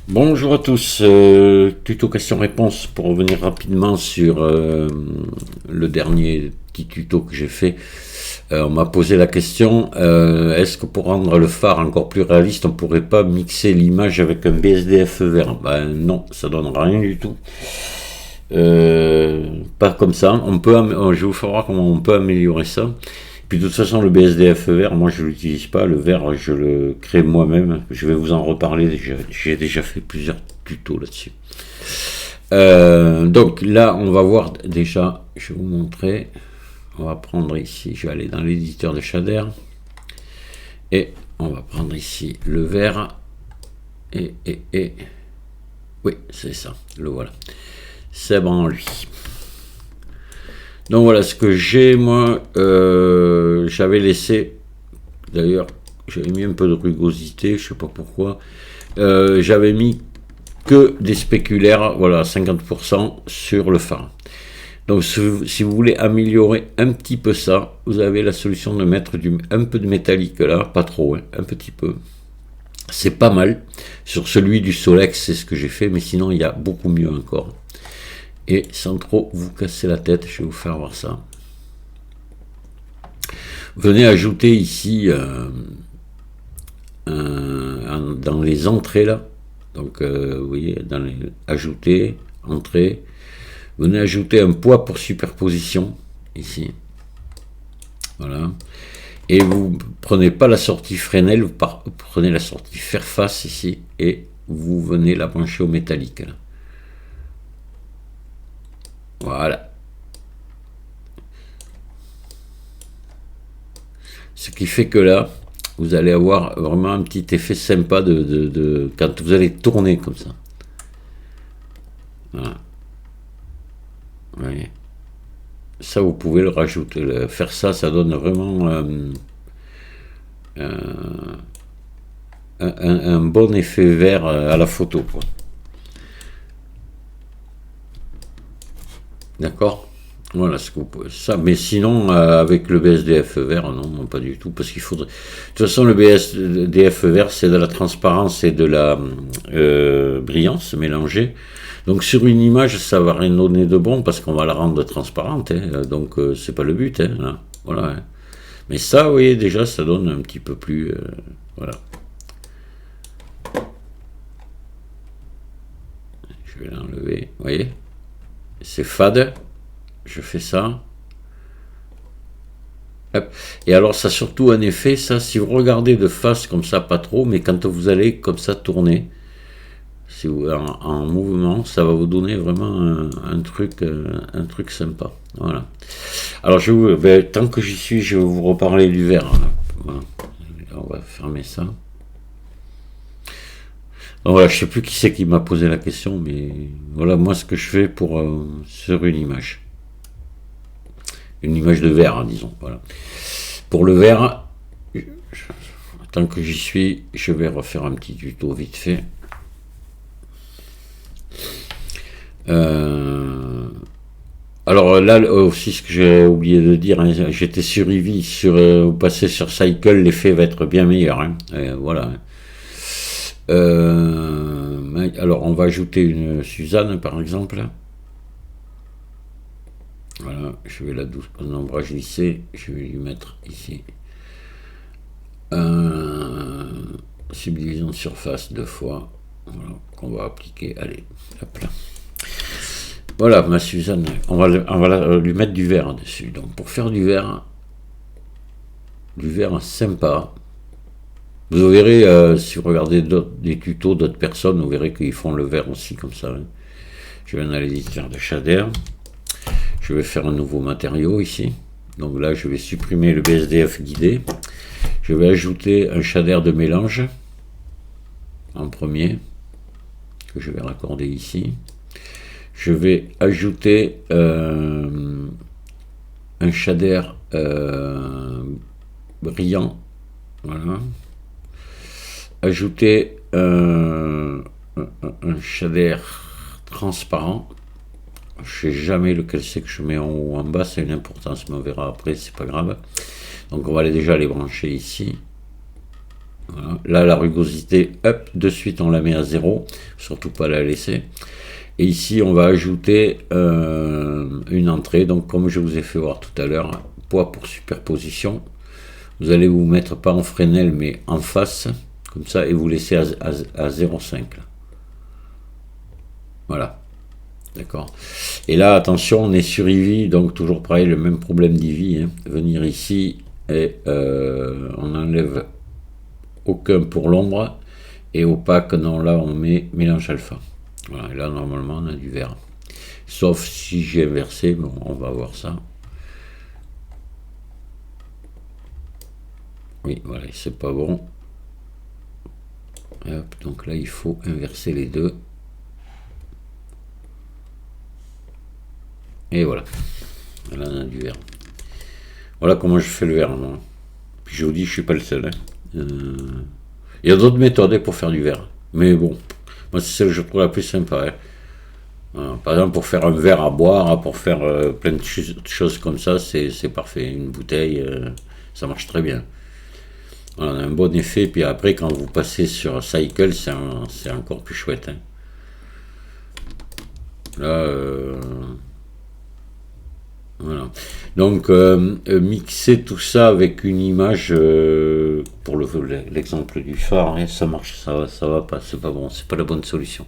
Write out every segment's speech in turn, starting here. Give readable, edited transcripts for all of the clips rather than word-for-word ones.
Bonjour à tous, tuto question-réponse pour revenir rapidement sur le dernier petit tuto que j'ai fait. On m'a posé la question, est-ce que pour rendre le phare encore plus réaliste, on pourrait pas mixer l'image avec un BSDF vert? Ben non, ça donne rien du tout. Pas comme ça. Je vais vous faire voir comment on peut améliorer ça. Puis de toute façon, le BSDF vert, moi je l'utilise pas. Le vert, je le crée moi-même. Je vais vous en reparler. J'ai déjà fait plusieurs tutos là-dessus. Donc là, on va voir déjà. Je vais vous montrer. On va prendre ici. Je vais aller dans l'éditeur de shader et on va prendre ici le vert et oui, c'est ça. Le voilà. C'est bon lui. Donc voilà ce que j'ai, moi, j'avais laissé, d'ailleurs, j'avais mis un peu de rugosité, je sais pas pourquoi, j'avais mis que des spéculaires, voilà, 50% sur le phare. Donc si vous voulez améliorer un petit peu ça, vous avez la solution de mettre un peu de métallique là, pas trop, hein, un petit peu. C'est pas mal. Sur celui du Solex, c'est ce que j'ai fait, mais sinon il y a beaucoup mieux encore. Et sans trop vous casser la tête, je vais vous faire voir ça. Venez ajouter ici dans les entrées là. Donc vous voyez, dans les ajouter, entrée. Venez ajouter un poids pour superposition ici. Voilà. Et vous prenez pas la sortie Fresnel, vous prenez la sortie Fairface ici et vous venez la brancher au métallique là. Voilà. Ce qui fait que là, vous allez avoir vraiment un petit effet sympa quand vous allez tourner comme ça. Voilà. Vous voyez. Ça, vous pouvez le rajouter. Faire ça, ça donne vraiment un bon effet vert à la photo, quoi. D'accord. Voilà ce que vous pouvez. Ça, mais sinon, avec le BSDF vert, non, pas du tout, parce qu'il faudrait. De toute façon, le BSDF vert, c'est de la transparence et de la brillance mélangée. Donc sur une image, ça va rien donner de bon parce qu'on va la rendre transparente. Hein, donc c'est pas le but. Hein, là, voilà. Hein. Mais ça, vous voyez, déjà, ça donne un petit peu plus. Voilà. Je vais l'enlever. Vous voyez, c'est fade. Je fais ça. Hop. Et alors ça a surtout un effet, ça, si vous regardez de face comme ça, pas trop, mais quand vous allez comme ça tourner, si vous, en mouvement, ça va vous donner vraiment un truc sympa. Voilà. Alors tant que j'y suis, je vais vous reparler du vert. Voilà. On va fermer ça. Donc voilà, je sais plus qui c'est qui m'a posé la question, mais voilà moi ce que je fais pour sur une image de verre, hein, disons. Voilà. Pour le verre, tant que j'y suis, je vais refaire un petit tuto vite fait. Alors là aussi, ce que j'ai oublié de dire, hein, j'étais sur Eevee, vous passez sur Cycle, l'effet va être bien meilleur. Hein, voilà. Alors on va ajouter une Suzanne par exemple. Voilà, je vais la douce en ombrage lissé, je vais lui mettre ici subdivision de surface 2 fois, voilà, qu'on va appliquer, allez, hop là. Voilà ma Suzanne, on va lui mettre du vert dessus. Donc pour faire du vert sympa, vous verrez si vous regardez des tutos d'autres personnes, vous verrez qu'ils font le vert aussi comme ça. Hein. Je vais dans l'éditeur de shader. Je vais faire un nouveau matériau ici. Donc là, je vais supprimer le BSDF guidé. Je vais ajouter un shader de mélange en premier, que je vais raccorder ici. Je vais ajouter un shader brillant. Voilà. Ajouter un shader transparent. Je ne sais jamais lequel c'est que je mets en haut ou en bas, c'est une importance, mais on verra après, c'est pas grave. Donc on va déjà les brancher ici. Voilà. Là, la rugosité, hop, de suite on la met à 0, surtout pas la laisser. Et ici, on va ajouter une entrée, donc comme je vous ai fait voir tout à l'heure, poids pour superposition. Vous allez vous mettre pas en Fresnel, mais en face, comme ça, et vous laissez à 0,5. Voilà, d'accord. Et là, attention, on est sur Eevee, donc toujours pareil, le même problème d'Eevee. Hein. Venir ici et on enlève aucun pour l'ombre. Et opaque, non, là on met mélange alpha. Voilà, et là normalement on a du vert. Sauf si j'ai inversé, bon, on va voir ça. Oui, voilà, c'est pas bon. Hop, donc là il faut inverser les deux. Et voilà. Là on a du vert. Voilà comment je fais le vert. Moi. Puis je vous dis, je suis pas le seul. Hein. Il y a d'autres méthodes pour faire du vert. Mais bon, moi c'est celle que je trouve la plus sympa. Hein. Voilà. Par exemple, pour faire un verre à boire, pour faire plein de choses comme ça, c'est parfait. Une bouteille, ça marche très bien. Voilà, on a un bon effet. Puis après, quand vous passez sur Cycle, c'est encore plus chouette. Hein. Là, voilà. Donc, mixer tout ça avec une image, pour l'exemple du phare, hein, ça marche, ça va pas, c'est pas bon, c'est pas la bonne solution.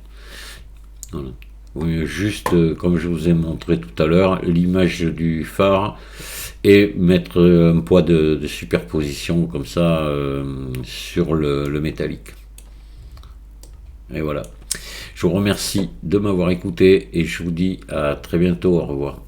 Voilà. Oui, juste, comme je vous ai montré tout à l'heure, l'image du phare et mettre un poids de superposition comme ça sur le métallique. Et voilà. Je vous remercie de m'avoir écouté et je vous dis à très bientôt. Au revoir.